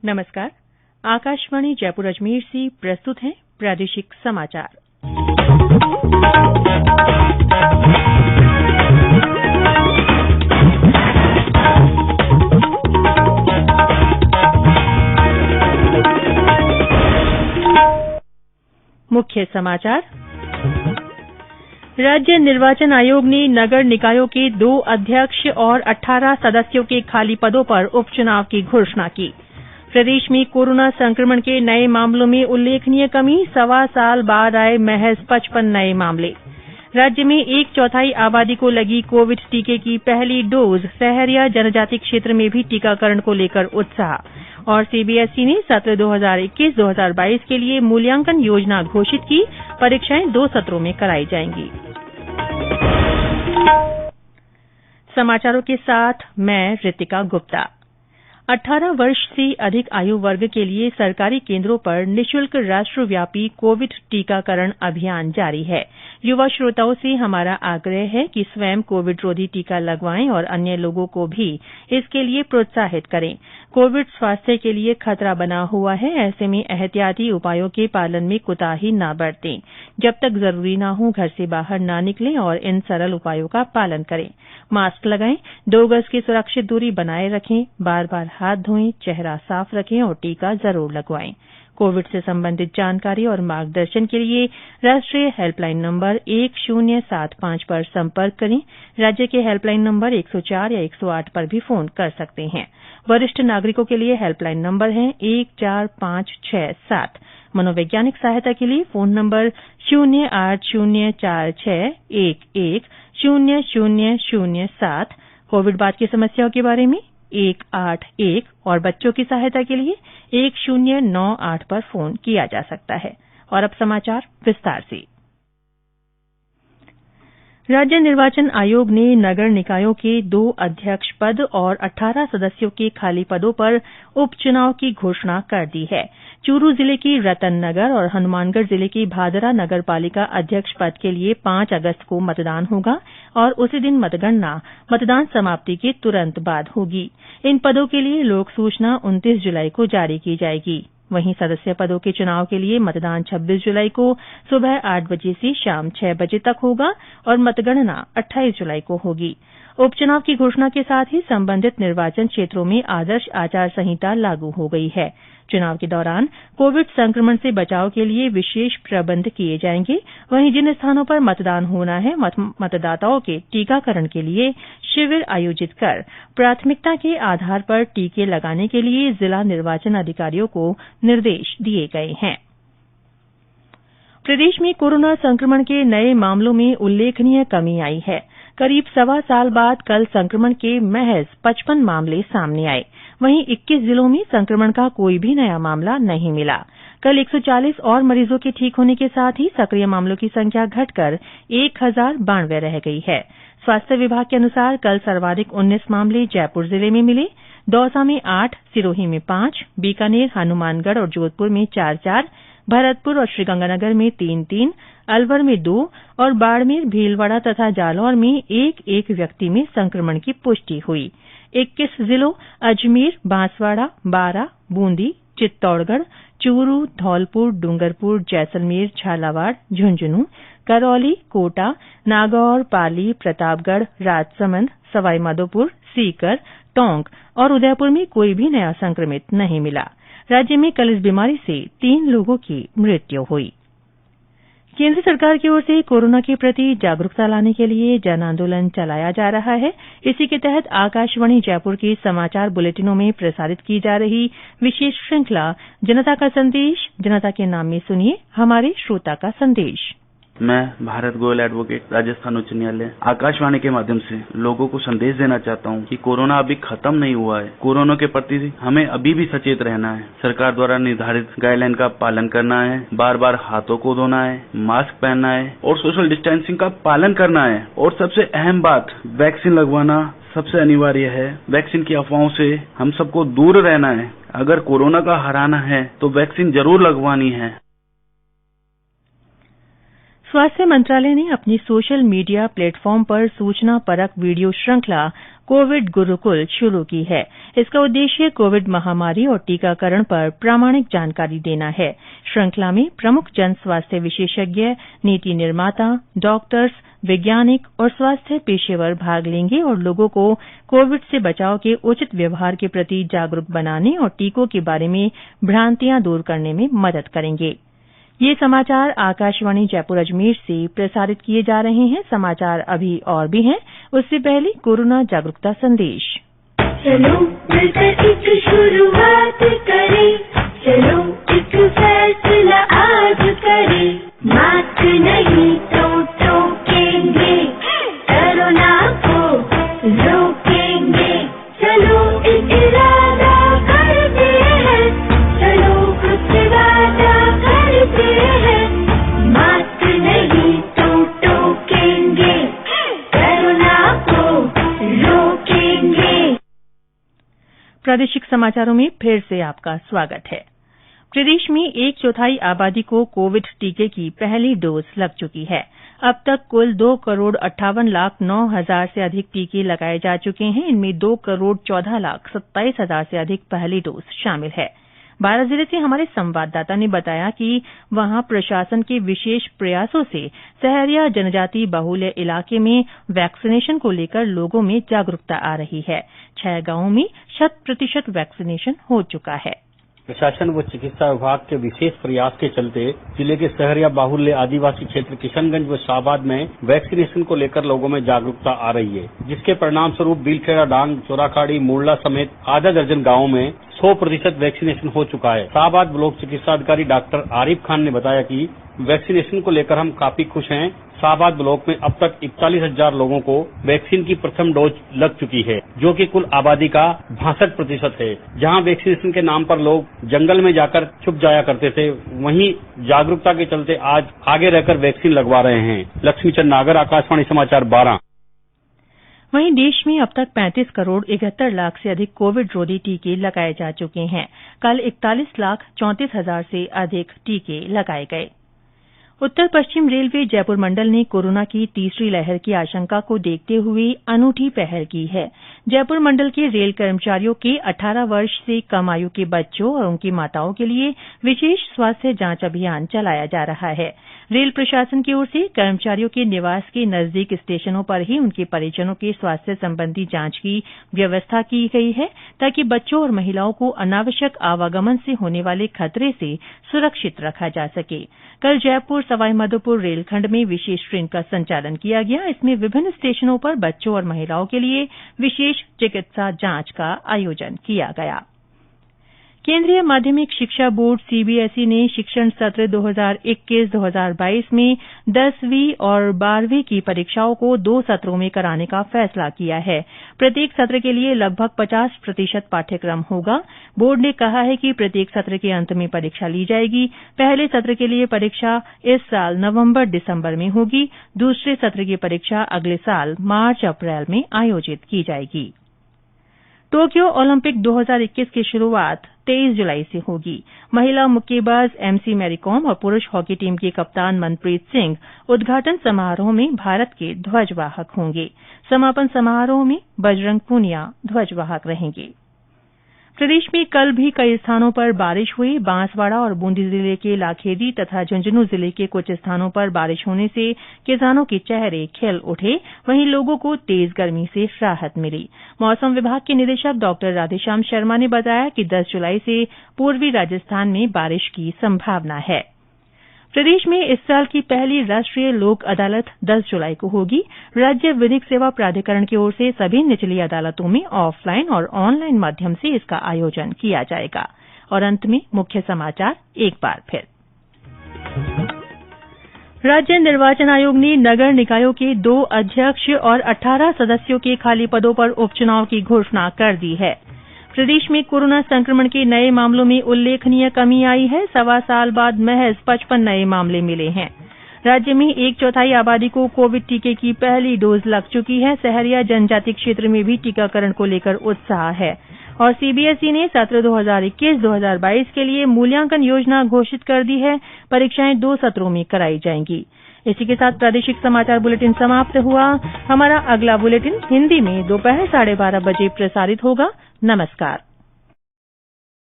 नमस्कार। आकाशवाणी जयपुर अजमेर से प्रस्तुत हैं प्रादेशिक समाचार। मुख्य समाचार। राज्य निर्वाचन आयोग ने नगर निकायों के 2 अध्यक्ष और 18 सदस्यों के खाली पदों पर उपचुनाव की घोषणा की। प्रदेश में कोरोना संक्रमण के नए मामलों में उल्लेखनीय कमी, 1.25 साल बाद आए महज 55 नए मामले। राज्य में 1/4 आबादी को लगी कोविड टीके की पहली डोज। सहरिया जनजाति क्षेत्र में भी टीकाकरण को लेकर उत्साह। और सीबीएसई ने सत्र 2021-2022 के लिए मूल्यांकन योजना घोषित की। परीक्षाएं 2 सत्रों में कराई जाएंगी। समाचारों के साथ मैं रितिका गुप्ता। 18 वर्ष से अधिक आयु वर्ग के लिए सरकारी केंद्रों पर निःशुल्क राष्ट्रव्यापी कोविड टीकाकरण अभियान जारी है। युवा श्रोताओं से हमारा आग्रह है कि स्वयं कोविड रोधी टीका लगवाएं और अन्य लोगों को भी इसके लिए प्रोत्साहित करें। कोविड स्वास्थ्य के लिए खतरा बना हुआ है, ऐसे में एहतियाती उपायों के पालन में कोताही न बरतें। जब तक जरूरी न हो घर से बाहर न निकलें और इन सरल उपायों का पालन करें। मास्क लगाएं, 2 गज की सुरक्षित दूरी बनाए रखें, बार-बार हाथ धोएं, चेहरा साफ रखें और टीका जरूर लगवाएं। कोविड से संबंधित जानकारी और मार्गदर्शन के लिए राष्ट्रीय हेल्पलाइन नंबर 1075 पर संपर्क करें। राज्य के हेल्पलाइन नंबर 104 या 108 पर भी फोन कर सकते हैं। वरिष्ठ नागरिकों के लिए हेल्पलाइन नंबर है 14567। मनोवैज्ञानिक सहायता के लिए फोन नंबर 08046110007। कोविड बाद की समस्याओं के बारे में 181 और बच्चों की सहायता के लिए 1098 पर फोन किया जा सकता है। और अब समाचार विस्तार से। राज्य निर्वाचन आयोग ने नगर निकायों के 2 अध्यक्ष पद और 18 सदस्यों के खाली पदों पर उपचुनाव की घोषणा कर दी है। चूरू जिले की रतन नगर और हनुमानगढ़ जिले की भादरा नगर पालिका अध्यक्ष पद के लिए 5 अगस्त को मतदान होगा और उसी दिन मतगणना मतदान समाप्ति के तुरंत बाद होगी। इन पदों के लिए लोक सूचना 29 जुलाई को जारी की जाएगी। वहीं सदस्य पदों के चुनाव के लिए मतदान 26 जुलाई को सुबह 8 बजे से शाम 6 बजे तक होगा और मतगणना 28 जुलाई को होगी। उपचुनाव की घोषणा के साथ ही संबंधित निर्वाचन क्षेत्रों में आदर्श आचार संहिता लागू हो गई है। चुनाव के दौरान कोविड संक्रमण से बचाव के लिए विशेष प्रबंध किए जाएंगे। वहीं जिन स्थानों पर मतदान होना है, मतदाताओं के टीकाकरण के लिए शिविर आयोजित कर प्राथमिकता के आधार पर टीके लगाने के लिए जिला निर्वाचन अधिकारियों को निर्देश दिए गए हैं। प्रदेश में कोरोना संक्रमण के नए मामलों में उल्लेखनीय कमी आई है। करीब 1.25 साल बाद कल संक्रमण के महज 55 मामले सामने आए। वहीं 21 जिलों में संक्रमण का कोई भी नया मामला नहीं मिला। कल 140 और मरीजों के ठीक होने के साथ ही सक्रिय मामलों की संख्या घटकर 1092 रह गई है। स्वास्थ्य विभाग के अनुसार कल सर्वाधिक 19 मामले जयपुर जिले में मिले। दौसा में 8, सिरोही में 5, बीकानेर, हनुमानगढ़ और जोधपुर में 4-4, भरतपुर और श्रीगंगानगर में 3-3, अलवर में 2 और बाड़मेर, भीलवाड़ा तथा जालौर में 1-1 व्यक्ति में संक्रमण की पुष्टि हुई। 21 जिलों अजमेर, बांसवाड़ा, बारां, बूंदी, चित्तौड़गढ़, चूरू, धौलपुर, डूंगरपुर, जैसलमेर, झालावाड़, झुंझुनूं, करौली, कोटा, नागौर, पाली, प्रतापगढ़, राजसमंद, सवाईमाधोपुर, सीकर, टोंक और उदयपुर में कोई भी नया संक्रमित नहीं मिला। राज्य में कल इस बीमारी से 3 लोगों की मृत्यु हुई। केंद्र सरकार की ओर से कोरोना के प्रति जागरूकता लाने के लिए जन आंदोलन चलाया जा रहा है। इसी के तहत आकाशवाणी जयपुर के समाचार बुलेटिनों में प्रसारित की जा रही विशेष श्रृंखला जनता का संदेश, जनता के नाम में सुनिए हमारे श्रोता का संदेश। मैं भारत गोयल एडवोकेट राजस्थान उच्च न्यायालय आकाशवाणी के माध्यम से लोगों को संदेश देना चाहता हूं कि कोरोना अभी खत्म नहीं हुआ है। कोरोना के प्रति हमें अभी भी सचेत रहना है। सरकार द्वारा निर्धारित गाइडलाइन का पालन करना है, बार-बार हाथों को धोना है, मास्क पहनना है और सोशल डिस्टेंसिंग का पालन करना है। और सबसे अहम बात, वैक्सीन लगवाना सबसे अनिवार्य है। वैक्सीन की अफवाहों से हम सबको दूर रहना है। अगर कोरोना का हराना है तो वैक्सीन जरूर लगवानी है। स्वास्थ्य मंत्रालय ने अपनी सोशल मीडिया प्लेटफॉर्म पर सूचना परक वीडियो श्रृंखला कोविड गुरुकुल शुरू की है। इसका उद्देश्य कोविड महामारी और टीकाकरण पर प्रामाणिक जानकारी देना है। श्रृंखला में प्रमुख जन स्वास्थ्य विशेषज्ञ, नीति निर्माता, डॉक्टर्स, वैज्ञानिक और स्वास्थ्य पेशेवर भाग लेंगे और लोगों को कोविड से बचाव के उचित व्यवहार के प्रति जागरूक बनाने और टीकों के बारे में भ्रांतियां दूर करने में मदद करेंगे। ये समाचार आकाशवाणी जयपुर अजमेर से प्रसारित किए जा रहे हैं। समाचार अभी और भी हैं, उससे पहले कोरोना जागरूकता संदेश। चलो मिलकर एक शुरुआत करें, चलो एक फैसला आज करें, मास्क नहीं तो टोकेंगे, कोरोना को रोकेंगे, चलो एक इरादा करते हैं, चलो कुछ वादा करते हैं, मास्क नहीं तो टोकेंगे, कोरोना को रोकेंगे। प्रादेशिक समाचारों में फिर से आपका स्वागत है। प्रदेश में 1/4 आबादी को कोविड टीके की पहली डोज लग चुकी है। अब तक कुल 2,58,09,000 से अधिक टीके लगाए जा चुके हैं। इनमें 2,14,27,000 से अधिक पहली डोज शामिल है। 12 जिले से हमारे संवाददाता ने बताया कि वहां प्रशासन के विशेष प्रयासों से सहरिया जनजाति बाहुल्य इलाके में वैक्सीनेशन को लेकर लोगों में जागरूकता आ रही है। 6 गांवों में 100% वैक्सीनेशन हो चुका है। प्रशासन व चिकित्सा विभाग के विशेष प्रयास के चलते जिले के सहरिया बाहुल्य आदिवासी क्षेत्र किशनगंज व शाहबाद में वैक्सीनेशन को लेकर लोगों में जागरूकता आ रही है, जिसके परिणाम स्वरूप बीलखेड़ा, डांग, चोराखाड़ी, मुरला समेत आधा दर्जन गाँवों में 100% वैक्सीनेशन हो चुका है। शाहबाद ब्लॉक चिकित्सा अधिकारी डॉक्टर आरिफ खान ने बताया कि वैक्सीनेशन को लेकर हम काफी खुश हैं। शाहबाद ब्लॉक में अब तक 41,000 लोगों को वैक्सीन की प्रथम डोज लग चुकी है, जो कि कुल आबादी का 62% है। जहां वैक्सीनेशन के नाम पर लोग जंगल में जाकर छुप जाया करते थे, वहीं जागरूकता के चलते आज आगे रहकर वैक्सीन लगवा रहे हैं। लक्ष्मीचंद नागर, आकाशवाणी समाचार 12। वहीं देश में अब तक 35,71,00,000 से अधिक कोविड रोधी टीके लगाए जा चुके हैं। कल 41,34,000 से अधिक टीके लगाए गए। उत्तर पश्चिम रेलवे जयपुर मंडल ने कोरोना की तीसरी लहर की आशंका को देखते हुए अनूठी पहल की है। जयपुर मंडल के रेल कर्मचारियों के 18 वर्ष से कम आयु के बच्चों और उनकी माताओं के लिए विशेष स्वास्थ्य जांच अभियान चलाया जा रहा है। रेल प्रशासन की ओर से कर्मचारियों के निवास के नजदीक स्टेशनों पर ही उनके परिजनों के स्वास्थ्य संबंधी जांच की व्यवस्था की गई है, ताकि बच्चों और महिलाओं को अनावश्यक आवागमन से होने वाले खतरे से सुरक्षित रखा जा सके। कल जयपुर सवाईमाधोपुर रेलखंड में विशेष ट्रेन का संचालन किया गया। इसमें विभिन्न स्टेशनों पर बच्चों और महिलाओं के लिए विशेष चिकित्सा जांच का आयोजन किया गया। केंद्रीय माध्यमिक शिक्षा बोर्ड सीबीएसई ने शिक्षण सत्र 2021-2022 में 10वीं और 12वीं की परीक्षाओं को 2 सत्रों में कराने का फैसला किया है। प्रत्येक सत्र के लिए लगभग 50% पाठ्यक्रम होगा। बोर्ड ने कहा है कि प्रत्येक सत्र के अंत में परीक्षा ली जाएगी। पहले सत्र के लिए परीक्षा इस साल नवंबर-दिसंबर में होगी। दूसरे सत्र की परीक्षा अगले साल मार्च-अप्रैल में आयोजित की जाएगी। टोक्यो ओलंपिक 2021 की शुरुआत 23 जुलाई से होगी। महिला मुक्केबाज एमसी मैरीकॉम और पुरुष हॉकी टीम के कप्तान मनप्रीत सिंह उद्घाटन समारोह में भारत के ध्वजवाहक होंगे। समापन समारोह में बजरंग पूनिया ध्वजवाहक रहेंगे। प्रदेश में कल भी कई स्थानों पर बारिश हुई। बांसवाड़ा और बूंदी जिले के लाखेरी तथा झुंझुनू जिले के कुछ स्थानों पर बारिश होने से किसानों के चेहरे खिल उठे। वहीं लोगों को तेज गर्मी से राहत मिली। मौसम विभाग के निदेशक डॉ राधेश्याम शर्मा ने बताया कि 10 जुलाई से पूर्वी राजस्थान में बारिश की संभावना है। प्रदेश में इस साल की पहली राष्ट्रीय लोक अदालत 10 जुलाई को होगी। राज्य विधिक सेवा प्राधिकरण की ओर से सभी निचली अदालतों में ऑफलाइन और ऑनलाइन माध्यम से इसका आयोजन किया जाएगा। और अंत में मुख्य समाचार एक बार फिर। राज्य निर्वाचन आयोग ने नगर निकायों के 2 अध्यक्ष और 18 सदस्यों के खाली पदों पर उपचुनाव की घोषणा कर दी है। प्रदेश में कोरोना संक्रमण के नए मामलों में उल्लेखनीय कमी आई है। 1.25 साल बाद महज 55 नए मामले मिले हैं। राज्य में 1/4 आबादी को कोविड टीके की पहली डोज लग चुकी है। सहरिया जनजाति क्षेत्र में भी टीकाकरण को लेकर उत्साह है। और सीबीएसई ने सत्र 2021-2022 के लिए मूल्यांकन योजना घोषित कर दी है। परीक्षाएं 2 सत्रों में कराई जाएंगी। इसी के साथ प्रादेशिक समाचार बुलेटिन समाप्त हुआ। हमारा अगला बुलेटिन हिन्दी में दोपहर 12:30 बजे प्रसारित होगा। नमस्कार।